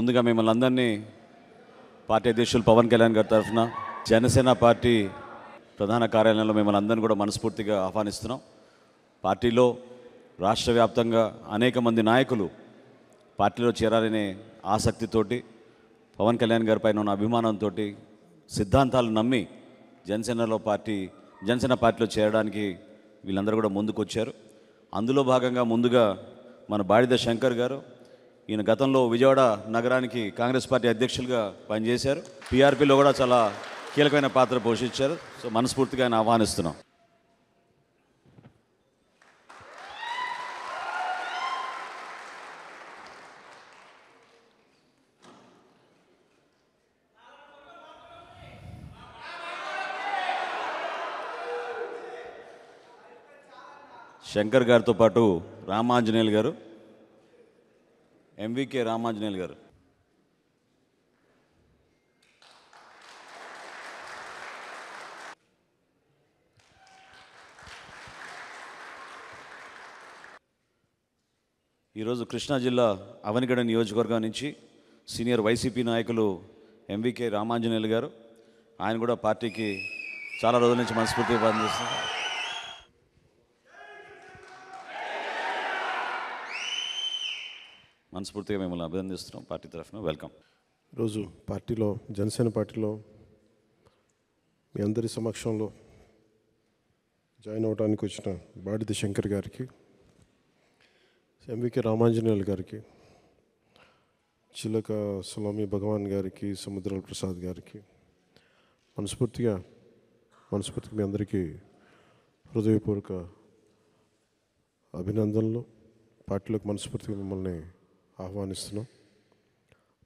ముందుగా మిమ్మల్ని అందరినీ పార్టీ అధ్యక్షులు పవన్ కళ్యాణ్ గారి తరఫున జనసేన పార్టీ ప్రధాన కార్యాలయంలో మిమ్మల్ని అందరినీ కూడా మనస్ఫూర్తిగా ఆహ్వానిస్తున్నాం. పార్టీలో రాష్ట్ర వ్యాప్తంగా అనేక మంది నాయకులు పార్టీలో చేరాలనే ఆసక్తితోటి పవన్ కళ్యాణ్ గారి పైన ఉన్న అభిమానంతో సిద్ధాంతాలు నమ్మి జనసేన పార్టీలో చేరడానికి వీళ్ళందరూ కూడా ముందుకు వచ్చారు. అందులో భాగంగా ముందుగా మన బాడిద శంకర్ గారు, ఈయన గతంలో విజయవాడ నగరానికి కాంగ్రెస్ పార్టీ అధ్యక్షులుగా పనిచేశారు. పీఆర్పీలో కూడా చాలా కీలకమైన పాత్ర పోషించారు. సో మనస్ఫూర్తిగా ఆయన ఆహ్వానిస్తున్నాం. శంకర్ గారితో పాటు రామాంజనేయులు గారు, ఎంవికే రామాంజనేయులు గారు. ఈరోజు కృష్ణా జిల్లా అవనిగడ్డ నియోజకవర్గం నుంచి సీనియర్ వైసీపీ నాయకులు ఎంవికే రామాంజనేయులు గారు, ఆయన కూడా పార్టీకి చాలా రోజుల నుంచి మనస్ఫూర్తిగా పనిచేస్తున్నారు. మనస్ఫూర్తిగా మిమ్మల్ని అభినందిస్తున్నాం పార్టీ తరఫున. వెల్కమ్. ఈరోజు పార్టీలో జనసేన పార్టీలో మీ అందరి సమక్షంలో జాయిన్ అవ్వడానికి వచ్చిన బాడిద శంకర్ గారికి, ఎంవికే రామాంజనేయులు గారికి, చిలక సులామి భగవాన్ గారికి, సముద్రాల ప్రసాద్ గారికి మనస్ఫూర్తిగా మీ అందరికీ హృదయపూర్వక అభినందనలు. పార్టీలోకి మనస్ఫూర్తిగా మిమ్మల్ని ఆహ్వానిస్తున్నాం.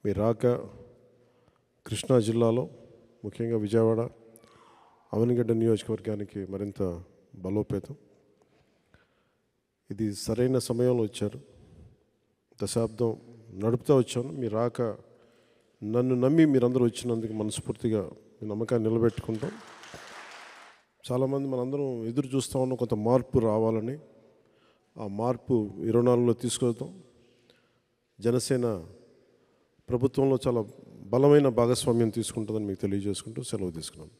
మీ రాక కృష్ణా జిల్లాలో ముఖ్యంగా విజయవాడ అవనిగడ్డ నియోజకవర్గానికి మరింత బలోపేతం. ఇది సరైన సమయంలో వచ్చారు. దశాబ్దం నడుపుతూ వచ్చాను. మీ రాక నన్ను నమ్మి మీరందరూ వచ్చినందుకు మనస్ఫూర్తిగా మీ నమ్మకాన్ని నిలబెట్టుకుంటాం. చాలామంది మనందరం ఎదురు చూస్తూ ఉన్నాం కొంత మార్పు రావాలని. ఆ మార్పు 24లో తీసుకొద్దాం. జనసేన ప్రభుత్వంలో చాలా బలమైన భాగస్వామ్యం తీసుకుంటుందని మీకు తెలియజేసుకుంటూ సెలవు తీసుకున్నాను.